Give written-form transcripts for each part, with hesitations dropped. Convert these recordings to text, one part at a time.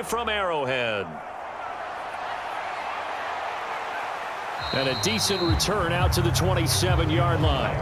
from Arrowhead. And a decent return out to the 27-yard line.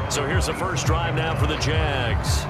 So here's the first drive now for the Jags.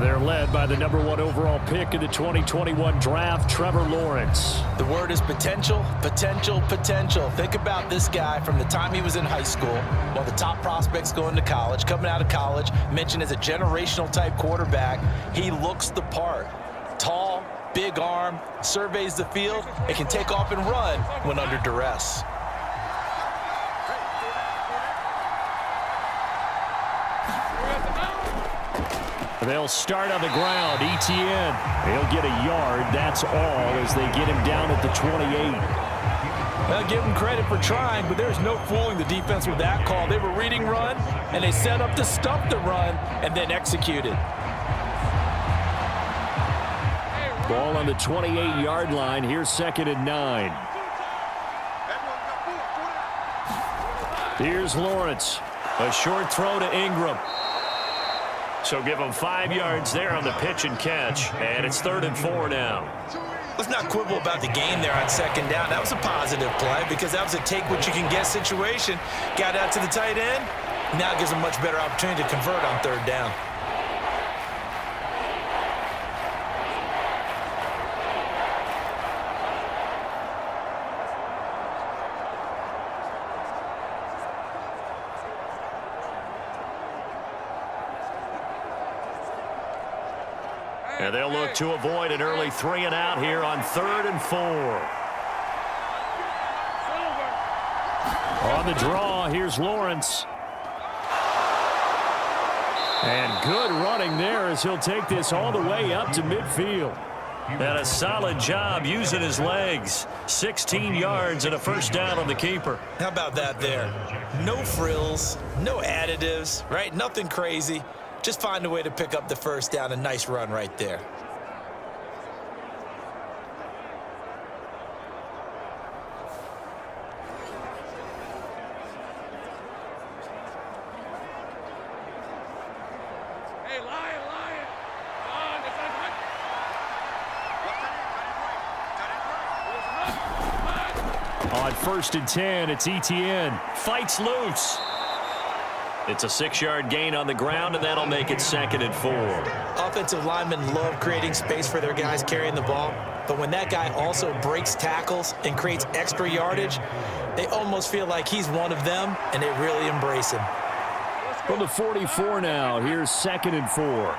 They're led by the #1 overall pick in the 2021 draft, Trevor Lawrence. The word is potential, potential, potential. Think about this guy from the time he was in high school, one of the top prospects going to college, coming out of college, mentioned as a generational type quarterback. He looks the part. Tall, big arm, surveys the field, and can take off and run when under duress. They'll start on the ground. Etienne, he'll get a yard. That's all as they get him down at the 28. I'll give him credit for trying, but there's no fooling the defense with that call. They were reading run, and they set up to stuff the run and then executed. Ball on the 28-yard line. Here's 2nd and 9. Here's Lawrence. A short throw to Ingram. So give him 5 yards there on the pitch and catch. And it's 3rd and 4 now. Let's not quibble about the game there on 2nd down. That was a positive play because that was a take-what-you-can-get situation. Got out to the tight end. Now gives him a much better opportunity to convert on 3rd down. And they'll look to avoid an early 3 and out here on 3rd and 4. On the draw, here's Lawrence. And good running there as he'll take this all the way up to midfield. And a solid job using his legs. 16 yards and a first down on the keeper. How about that there? No frills, no additives, right? Nothing crazy. Just find a way to pick up the first down. A nice run right there. Hey, Lion. On 1st and 10, it's Etienne. Fights loose. It's a 6-yard gain on the ground, and that'll make it 2nd and 4. Offensive linemen love creating space for their guys carrying the ball, but when that guy also breaks tackles and creates extra yardage, they almost feel like he's one of them, and they really embrace him. From the 44 now, here's 2nd and 4.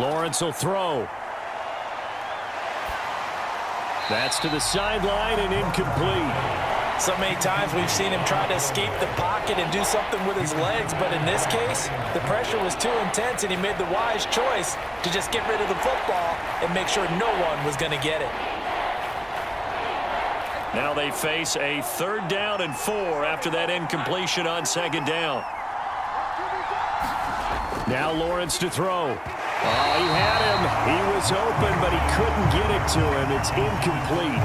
Lawrence will throw. That's to the sideline and incomplete. So many times we've seen him try to escape the pocket and do something with his legs, but in this case, the pressure was too intense and he made the wise choice to just get rid of the football and make sure no one was going to get it. Now they face a 3rd down and 4 after that incompletion on 2nd down. Now Lawrence to throw. Oh, he had him. He was open, but he couldn't get it to him. It's incomplete.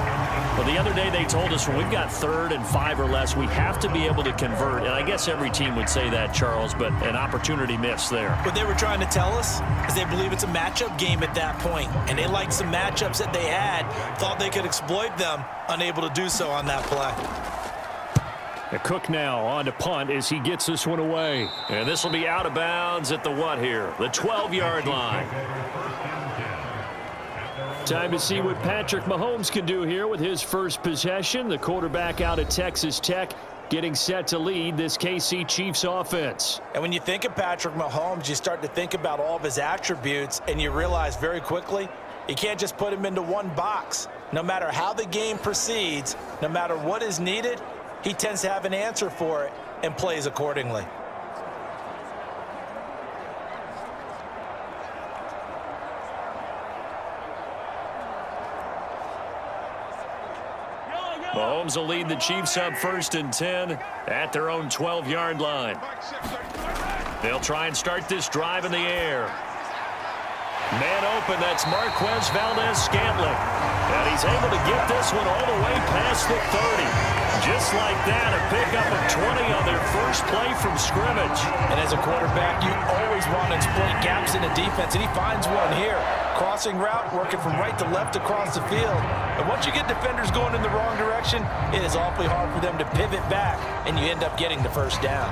Well, the other day they told us when we've got 3rd and 5 or less, we have to be able to convert. And I guess every team would say that, Charles, but an opportunity missed there. What they were trying to tell us is they believe it's a matchup game at that point, and they liked some matchups that they had, thought they could exploit them, unable to do so on that play. The Cook now on to punt as he gets this one away. And this will be out of bounds at the what here? The 12-yard line. Time to see what Patrick Mahomes can do here with his first possession. The quarterback out of Texas Tech getting set to lead this KC Chiefs offense. And when you think of Patrick Mahomes, you start to think about all of his attributes, and you realize very quickly you can't just put him into one box. No matter how the game proceeds, no matter what is needed, he tends to have an answer for it and plays accordingly. Mahomes will lead the Chiefs up 1st and 10 at their own 12-yard line. They'll try and start this drive in the air. Man open, that's Marquez Valdez-Scantling. And he's able to get this one all the way past the 30. Just like that, a pickup of 20 on their first play from scrimmage. And as a quarterback, you always want to exploit gaps in the defense, and he finds one here. Crossing route, working from right to left across the field. And once you get defenders going in the wrong direction, it is awfully hard for them to pivot back, and you end up getting the first down.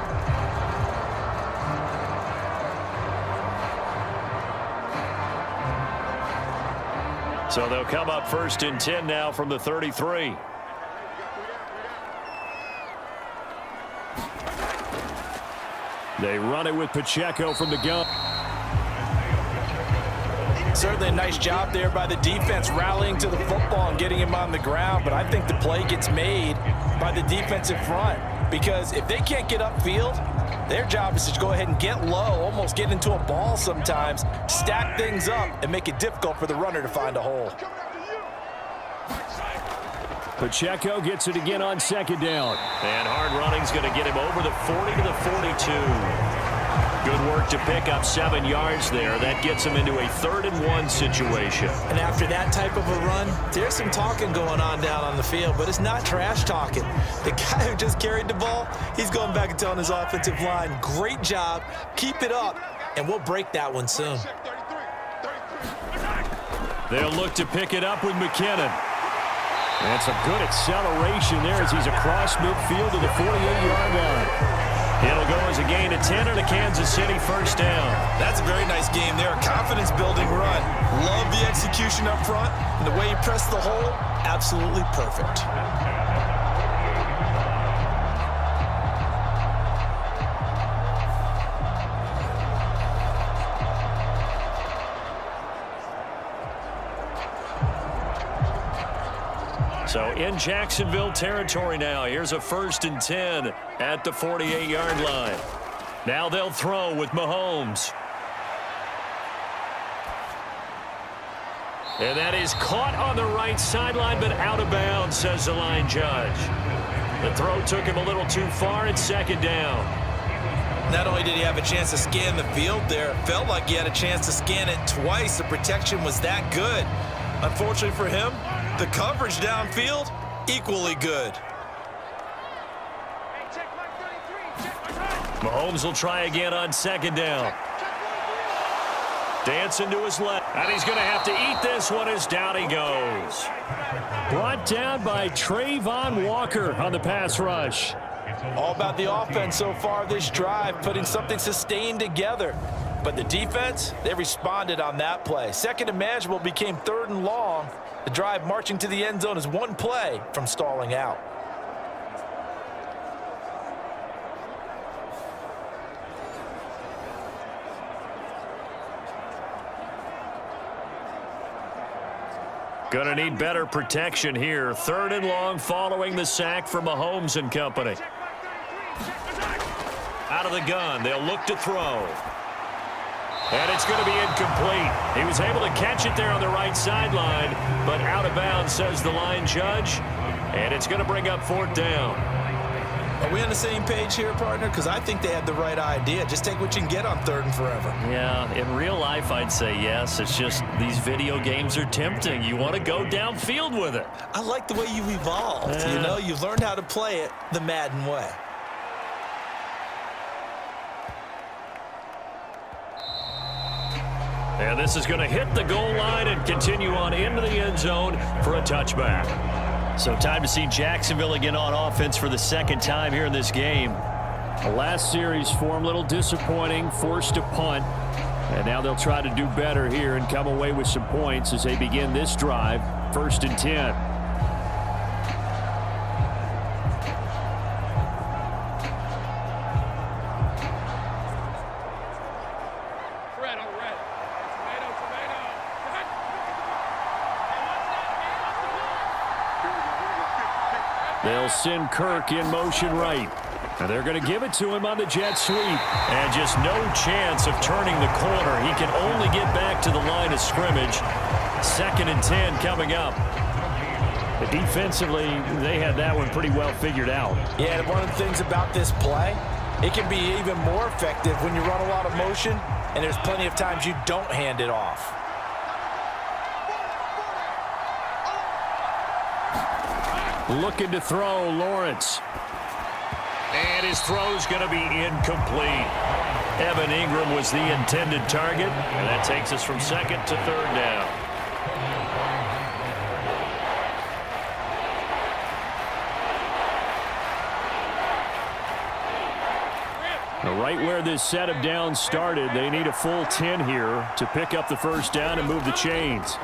So they'll come up 1st and 10 now from the 33. They run it with Pacheco from the gun. Certainly a nice job there by the defense rallying to the football and getting him on the ground, but I think the play gets made by the defensive front, because if they can't get upfield, their job is to go ahead and get low, almost get into a ball sometimes, stack things up, and make it difficult for the runner to find a hole. Pacheco gets it again on 2nd down. And hard running's going to get him over the 40 to the 42. Good work to pick up 7 yards there. That gets him into a 3rd and 1 situation. And after that type of a run, there's some talking going on down on the field, but it's not trash talking. The guy who just carried the ball, he's going back and telling his offensive line, great job, keep it up, and we'll break that one soon. They'll look to pick it up with McKinnon. And some good acceleration there as he's across midfield to the 48-yard line. It'll go as a gain of 10 and a Kansas City 1st down. That's a very nice game there. A confidence-building run. Love the execution up front. And the way he pressed the hole, absolutely perfect. So in Jacksonville territory now. Here's a 1st and 10 at the 48-yard line. Now they'll throw with Mahomes. And that is caught on the right sideline, but out of bounds, says the line judge. The throw took him a little too far. It's 2nd down. Not only did he have a chance to scan the field there, it felt like he had a chance to scan it twice. The protection was that good. Unfortunately for him, the coverage downfield, equally good. Mahomes will try again on 2nd down. Dancing to his left. And he's going to have to eat this one as down he goes. Brought down by Trayvon Walker on the pass rush. All about the offense so far this drive, putting something sustained together. But the defense, they responded on that play. 2nd and manageable became 3rd and long. The drive marching to the end zone is one play from stalling out. Gonna need better protection here. 3rd and long following the sack from Mahomes and company. Out of the gun, they'll look to throw. And it's going to be incomplete. He was able to catch it there on the right sideline, but out of bounds, says the line judge. And it's going to bring up 4th down. Are we on the same page here, partner? Because I think they had the right idea. Just take what you can get on 3rd and forever. Yeah, in real life, I'd say yes. It's just these video games are tempting. You want to go downfield with it. I like the way you evolved. You know, you've learned how to play it the Madden way. And this is going to hit the goal line and continue on into the end zone for a touchback. So time to see Jacksonville again on offense for the 2nd time here in this game. The last series for them, a little disappointing, forced to punt. And now they'll try to do better here and come away with some points as they begin this drive, 1st and 10. They'll send Kirk in motion right. And they're going to give it to him on the jet sweep. And just no chance of turning the corner. He can only get back to the line of scrimmage. 2nd and 10 coming up. But defensively, they had that one pretty well figured out. Yeah, and one of the things about this play, it can be even more effective when you run a lot of motion, and there's plenty of times you don't hand it off. Looking to throw, Lawrence. And his throw's going to be incomplete. Evan Ingram was the intended target, and that takes us from second to third down. Right where this set of downs started, they need a full 10 here to pick up the first down and move the chains.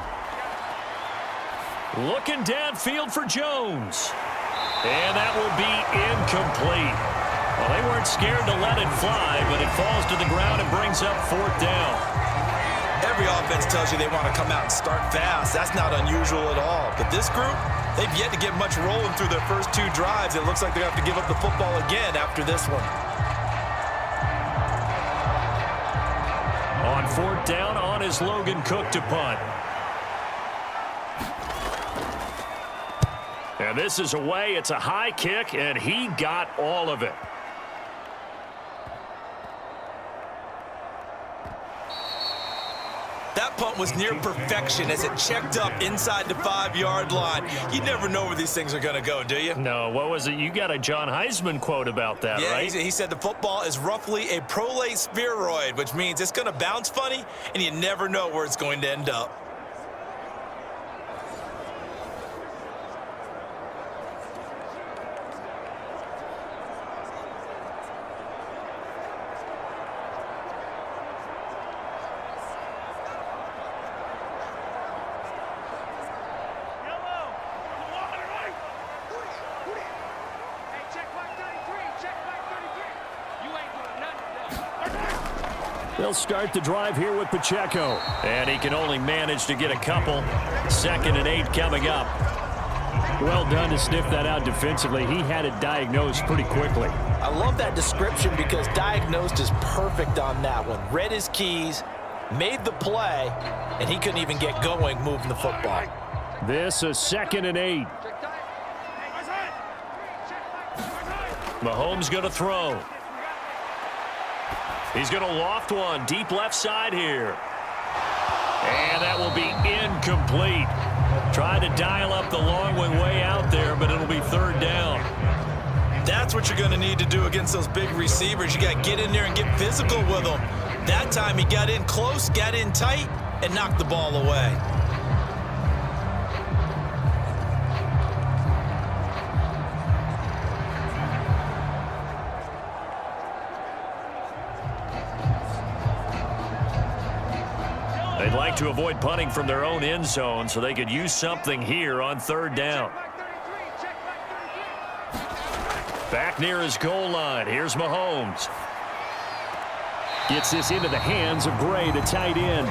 Looking downfield for Jones. And that will be incomplete. Well, they weren't scared to let it fly, but it falls to the ground and brings up fourth down. Every offense tells you they want to come out and start fast. That's not unusual at all. But this group, they've yet to get much rolling through their first two drives. It looks like they have to give up the football again after this one. On fourth down, on is Logan Cook to punt. And this is away. It's a high kick, and he got all of it. That punt was near perfection as it checked up inside the 5-yard line. You never know where these things are going to go, do you? No, what was it? You got a John Heisman quote about that, yeah, right? He said the football is roughly a prolate spheroid, which means it's going to bounce funny, and you never know where it's going to end up. They'll start the drive here with Pacheco. And he can only manage to get a couple. 2nd and 8 coming up. Well done to sniff that out defensively. He had it diagnosed pretty quickly. I love that description because diagnosed is perfect on that one. Read his keys, made the play, and he couldn't even get going moving the football. This is 2nd and 8. Mahomes going to throw. He's going to loft one deep left side here. And that will be incomplete. Tried to dial up the long one way out there, but it'll be third down. That's what you're going to need to do against those big receivers. You got to get in there and get physical with them. That time he got in close, got in tight, and knocked the ball away. They'd like to avoid punting from their own end zone so they could use something here on third down. Back near his goal line. Here's Mahomes. Gets this into the hands of Gray, the tight end.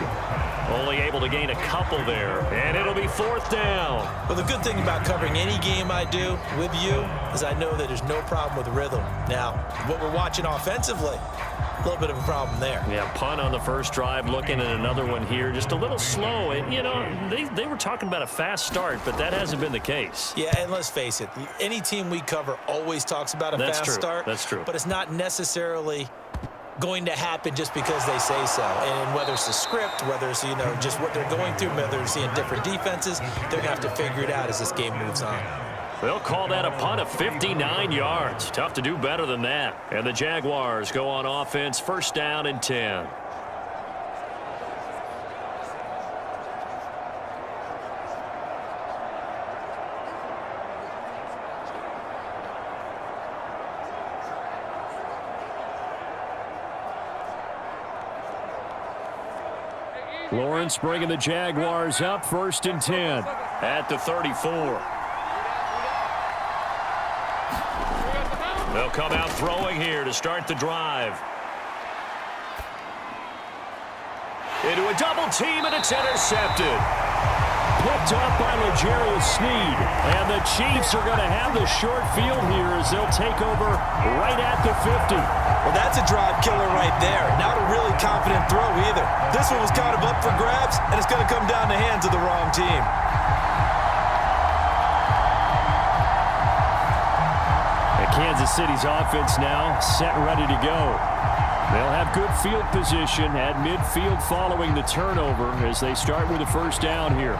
Only able to gain a couple there, and it'll be fourth down. Well, the good thing about covering any game I do with you is I know that there's no problem with rhythm. Now, what we're watching offensively, a little bit of a problem there. Yeah, punt on the first drive, looking at another one here. Just a little slow. And, you know, they were talking about a fast start, but that hasn't been the case. Yeah, and let's face it, any team we cover always talks about a fast start. That's true. But it's not necessarily going to happen just because they say so. And whether it's the script, whether it's, you know, just what they're going through, whether they're seeing different defenses, they're going to have to figure it out as this game moves on. They'll call that a punt of 59 yards. Tough to do better than that. And the Jaguars go on offense, first down and 10. Lawrence bringing the Jaguars up, first and 10 at the 34. They'll come out throwing here to start the drive. Into a double team, and it's intercepted. Picked up by L'Jarius Sneed. And the Chiefs are going to have the short field here as they'll take over right at the 50. Well, that's a drive killer right there. Not a really confident throw either. This one was kind of up for grabs, and it's going to come down the hands of the wrong team. Kansas City's offense now set ready to go. They'll have good field position at midfield following the turnover as they start with the first down here.